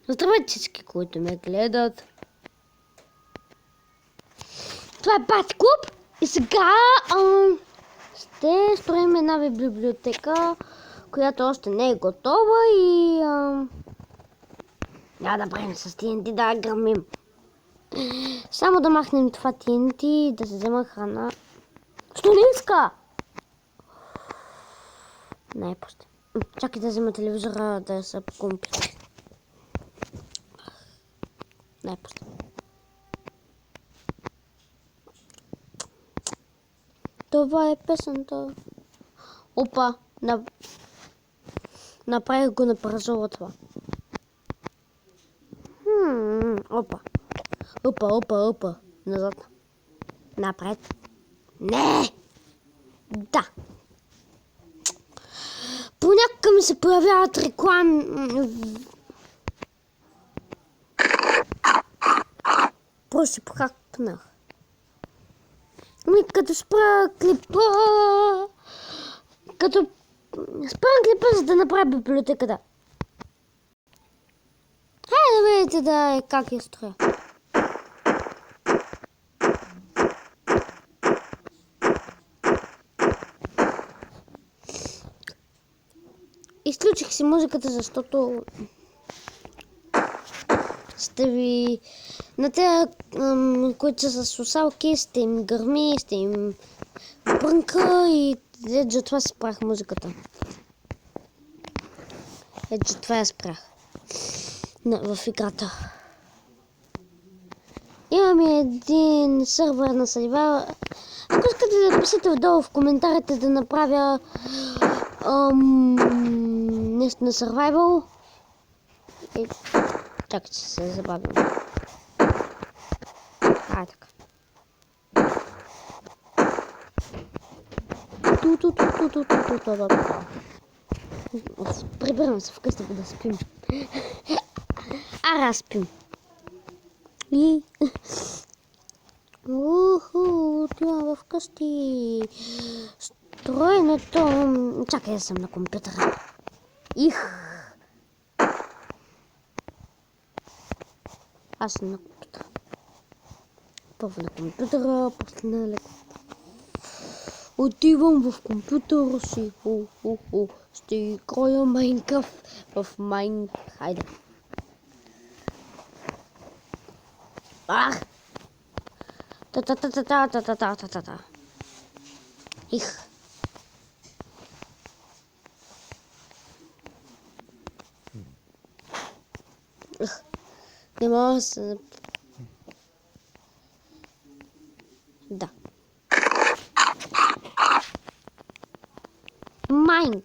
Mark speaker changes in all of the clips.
Speaker 1: Здравейте всички, които ме гледат. Това е Пати Клуб и сега ще строим една библиотека, която още не е готова и няма да правим с TNT, да гърмим. Само да махнем това TNT, да се взема храна. Що не иска? Не, пусти. Чакай да взема телевизора, да се покумпи. Не, пусти. Това е песента. Опа, направих го на паразола това. Опа. Опа. Назад. Напред. Не! Да. Понякога ми се появяват реклами. Просто си похакнах. Като спра клипа... Като спрям клипа, за да направя библиотеката. Хайде да видите как я строя. Изключих си музиката, защото ще ви... На тези, които са с слушалки, ще им гърми, ще им брънка и ето това спрях музиката. Ето това я спрях в играта. Имаме един сървър на Survival. Ако искате да пишете вдолу в коментарите да направя нещо на Survival. Чакайте, се забавям. Така. Прибирам се вкъщи да спим. Ара спим. И... отивам вкъщи. Строенето... Чакай, съм на компютъра. Аз съм на компютъра. Първо на компютъра, после на леко. Отивам в компютъра си. Ще играя Майнкрафт в Хайде. Та-та-та-та-та-та-та-та-та-та. Не мога да се... Да. Майн.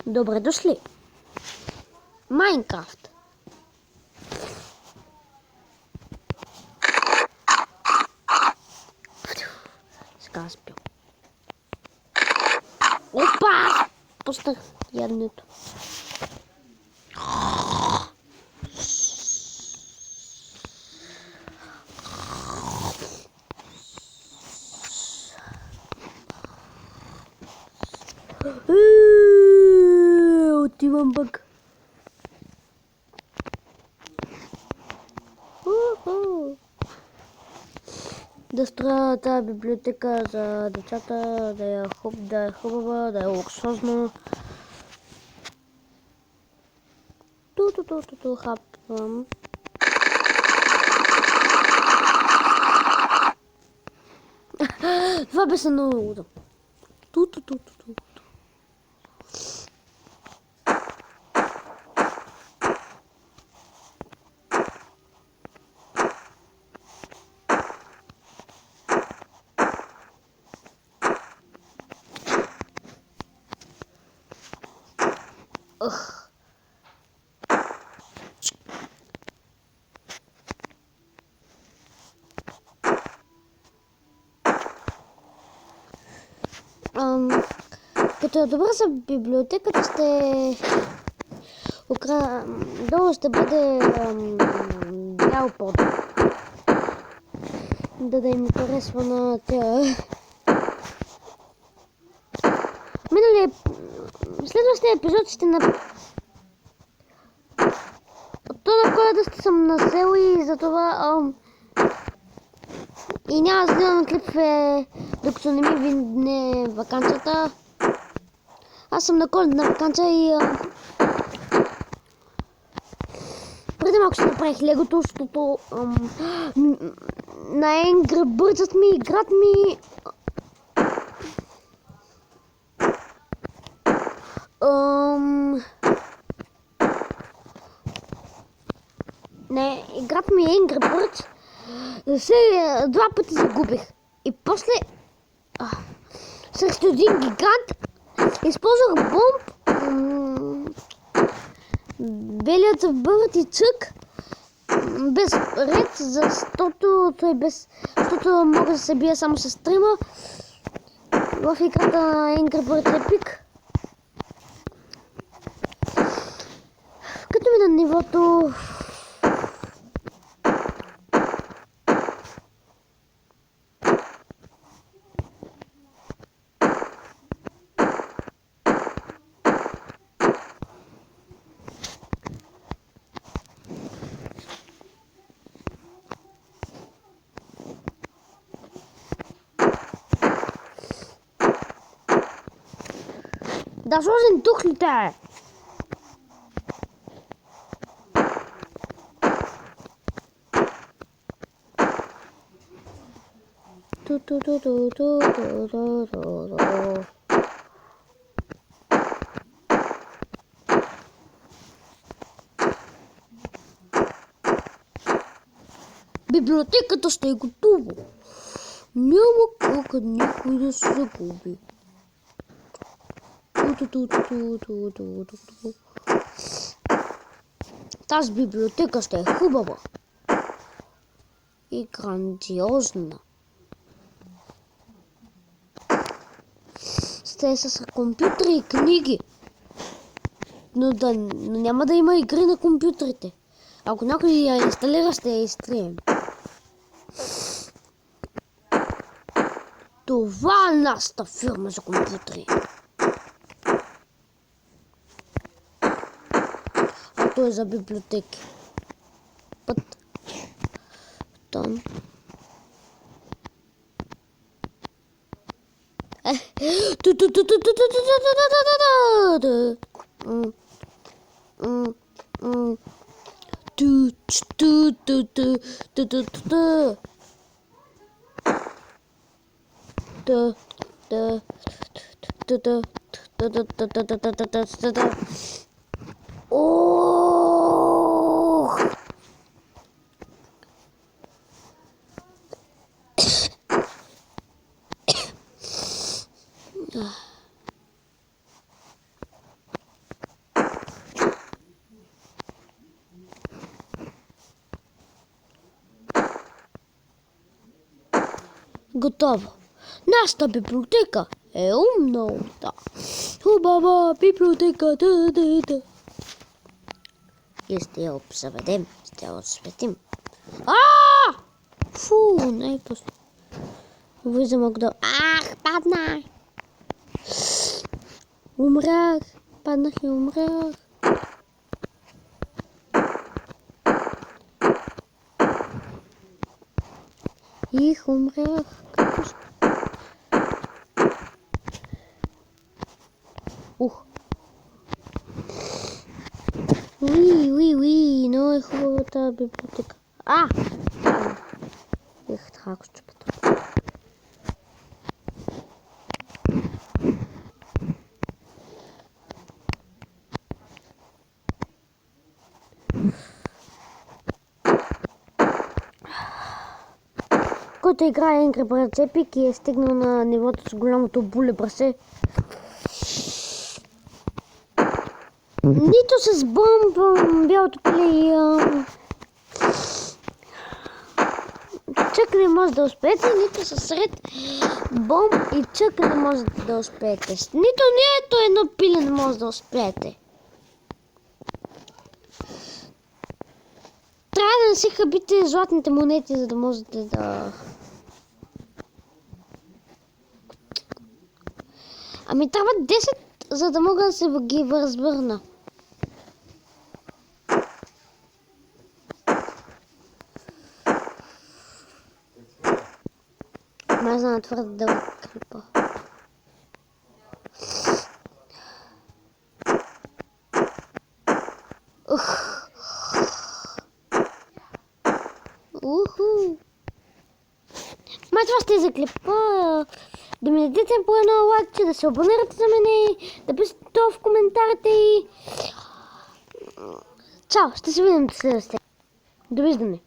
Speaker 1: Добре дошли. Майнкрафт. Сега спил. Опа! Пуснах яденето. Отивам пък. Да строя тази библиотека за децата, да е хубава, да е луксозна. Хапвам. Това беше много лудо. Като е добра за библиотеката, долу ще бъде бял под. Да им харесва на тя. следващия епизод ще то на Коледа съм на село и затова и няма да гледам клип, докато не ми видне ваканцията. Аз съм на Коледна ваканция и преди малко ще направих легото, защото на Angry Birds ми играт ми не, играта ми Angry Birds два пъти загубих. И после срещу един гигант използвах бомб, белият бърт и цък без ред, защото мога да се бия само с трима в играта на Angry Birds Epic. Като ми на нивото да сложим тухлите. Библиотеката ще е готова. Няма как никой да се загуби. Тази библиотека ще е хубава и грандиозна. Ще е с компютри и книги, но няма да има игри на компютрите. Ако някой я инсталира, ще я изтрием. Това е нашата фирма за компютри. А то е за библиотеки. Път. Там. Готово. Нашата библиотека е умна. Хубава библиотека. И ще я обзаведем. Ще я осветим. Фу, най-после. Влизам да... паднах! Умрях. Паднах и умрях. Их умрях. Ух. Уи, но е хубавата библиотека. Трябва да счупя. Който играе Angry Birds Epic и е стигнал на нивото с голямото буле брасе. Нито с бомб, бялото пиле и чък не може да успеете, нито с ред бомб и чък не може да успеете. Нито едно пиле не може да успеете. Трябва да не си хабите златните монети, за да можете да... Ами трябва 10 за да мога да се ги възвърна. Май знам твърде дълъг клипа. Уху! Май това ще е за клипа. Да ми дадете по едно лайкче, да се абонирате за мене, да пишете това в коментарите и... Чао! Ще се видим следващия. Довиждане!